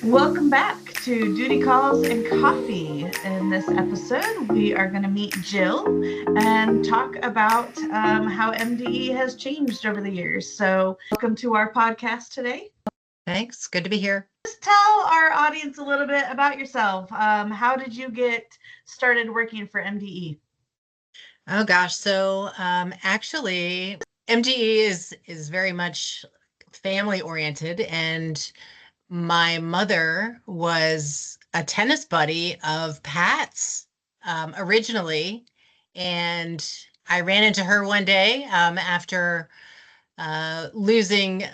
Welcome back to Duty Calls and Coffee. In this episode, we are going to meet Jill and talk about how MdE has changed over the years. So, welcome to our podcast today. Thanks. Good to be here. Just tell our audience a little bit about yourself. How did you get started working for MdE? Oh gosh, so actually, MdE is very much family oriented, and my mother was a tennis buddy of Pat's originally, and I ran into her one day after losing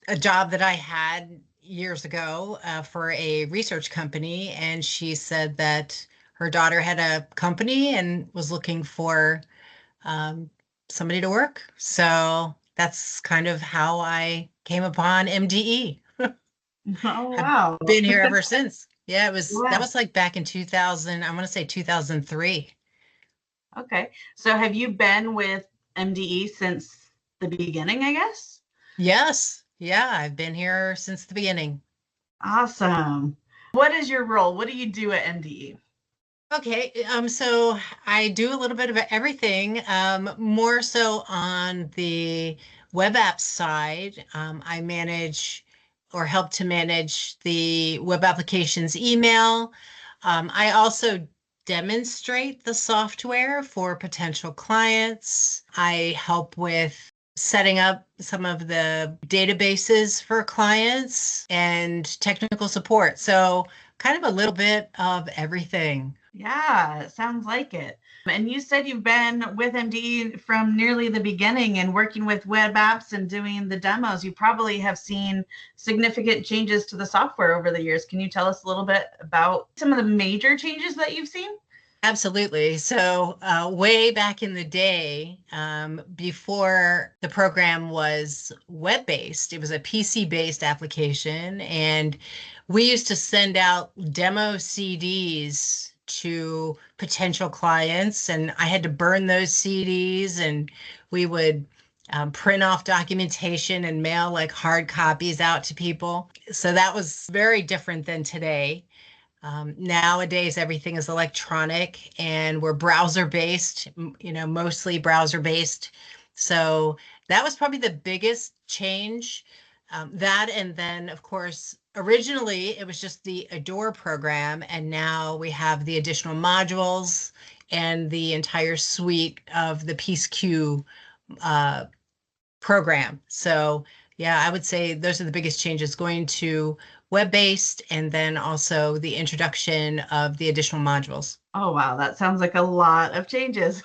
a job that I had years ago for a research company, and she said that her daughter had a company and was looking for um, somebody to work. So that's kind of how I came upon MdE. Oh, I've wow. been here ever since. Yeah, that Wow. was like back in 2000, I want to say 2003. Okay. So, have you been with MdE since the beginning, I guess? Yes. Yeah, I've been here since the beginning. Awesome. What is your role? What do you do at MdE? Okay, so I do a little bit of everything, more so on the web app side. I manage or help to manage the web applications email. I also demonstrate the software for potential clients. I help with setting up some of the databases for clients and technical support. So kind of a little bit of everything. Yeah, it sounds like it. And you said you've been with MdE from nearly the beginning and working with web apps and doing the demos. You probably have seen significant changes to the software over the years. Can you tell us a little bit about some of the major changes that you've seen? Absolutely. So, way back in the day, before the program was web-based, it was a PC-based application, and we used to send out demo CDs to potential clients, and I had to burn those CDs, and we would print off documentation and mail like hard copies out to people. So that was very different than today. Nowadays, everything is electronic and we're browser based, mostly browser based. So that was probably the biggest change. That, and then, of course, originally it was just the Adore program, and now we have the additional modules and the entire suite of the PeaceQ uh, program. So, yeah, I would say those are the biggest changes going to web-based and then also the introduction of the additional modules. Oh, wow. That sounds like a lot of changes.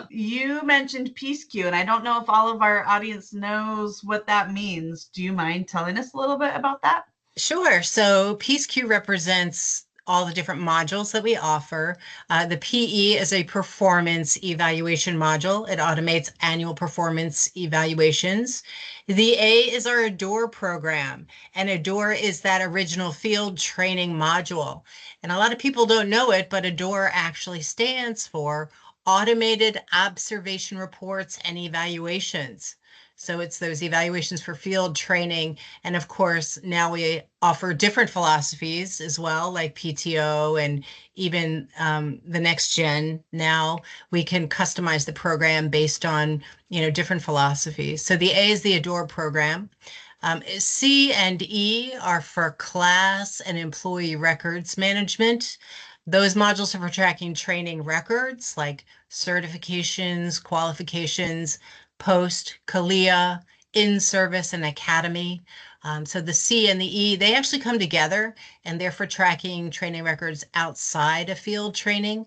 You mentioned PeaceQ, and I don't know if all of our audience knows what that means. Do you mind telling us a little bit about that? Sure. So PeaceQ represents all the different modules that we offer. The PE is a performance evaluation module. It automates annual performance evaluations. The A is our Adore program, and Adore is that original field training module. And a lot of people don't know it, but Adore actually stands for Automated Observation Reports and Evaluations. So it's those evaluations for field training. And of course, now we offer different philosophies as well, like PTO and even the next gen. Now we can customize the program based on, different philosophies. So the A is the Adore program. C and E are for class and employee records management. Those modules are for tracking training records like certifications, qualifications, post, CALIA, in-service, and academy. So the C and the E, they actually come together, and they're for tracking training records outside of field training.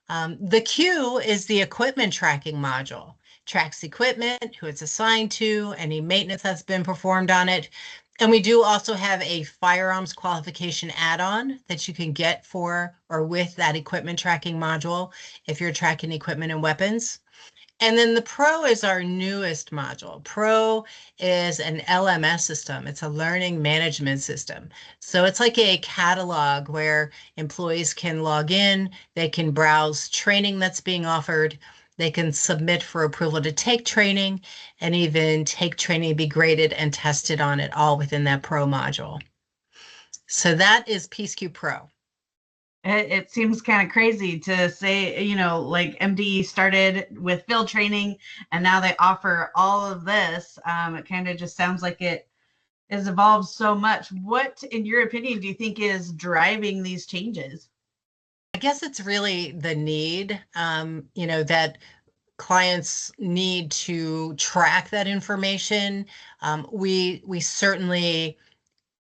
The Q is the equipment tracking module. Tracks equipment, who it's assigned to, any maintenance that's been performed on it. And we do also have a firearms qualification add-on that you can get for or with that equipment tracking module if you're tracking equipment and weapons. And then the Pro is our newest module. Pro is an LMS system. It's a learning management system. So it's like a catalog where employees can log in, they can browse training that's being offered, they can submit for approval to take training, and even take training, be graded and tested on it all within that Pro module. So that is PeaceQ Pro. It seems kind of crazy to say, like MdE started with field training and now they offer all of this. It kind of just sounds like it has evolved so much. What, in your opinion, do you think is driving these changes? I guess it's really the need, that clients need to track that information. We certainly,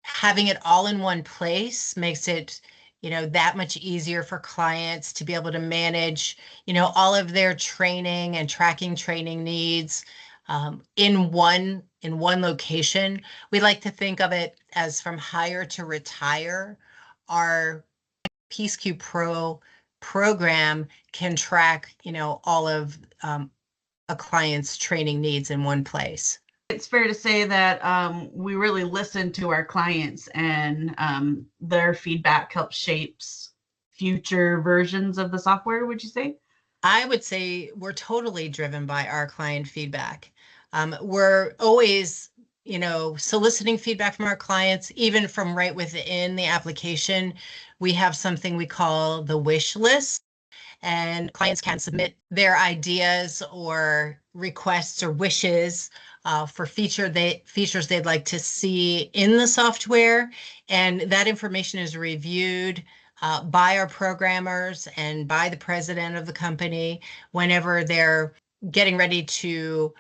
having it all in one place makes it, that much easier for clients to be able to manage, all of their training and tracking training needs in one location. We like to think of it as from hire to retire. Our PeaceQ Pro program can track, all of a client's training needs in one place. It's fair to say that we really listen to our clients, and their feedback helps shapes future versions of the software, would you say? I would say we're totally driven by our client feedback. We're always, soliciting feedback from our clients, even from right within the application. We have something we call the wish list, and clients can submit their ideas or requests or wishes for features they'd like to see in the software, and that information is reviewed by our programmers and by the president of the company whenever they're getting ready to,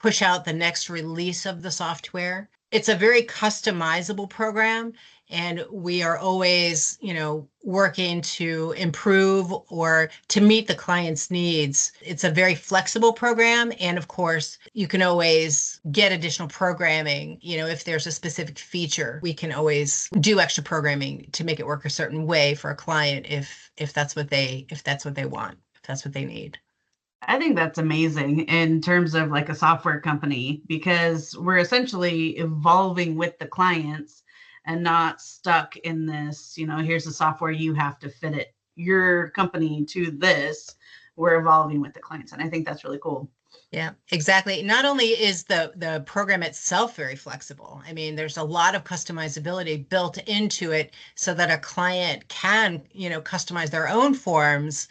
push out the next release of the software. It's a very customizable program, and we are always, working to improve or to meet the client's needs. It's a very flexible program, and of course, you can always get additional programming. If there's a specific feature, we can always do extra programming to make it work a certain way for a client if that's what they want, if that's what they need. I think that's amazing in terms of like a software company, because we're essentially evolving with the clients and not stuck in this, here's the software, you have to fit it, your company, to this. We're evolving with the clients. And I think that's really cool. Yeah, exactly. Not only is the program itself very flexible, I mean, there's a lot of customizability built into it so that a client can, customize their own forms,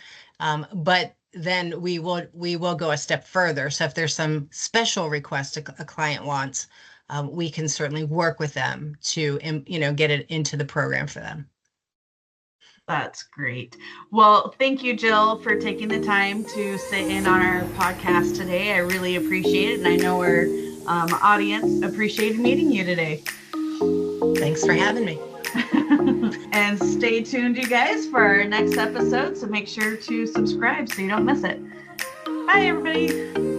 but then we will go a step further. So if there's some special request a client wants, we can certainly work with them to, get it into the program for them. That's great. Well, thank you, Jill, for taking the time to sit in on our podcast today. I really appreciate it. And I know our audience appreciated meeting you today. Thanks for having me. And stay tuned, you guys, for our next episode. So make sure to subscribe so you don't miss it. Bye, everybody.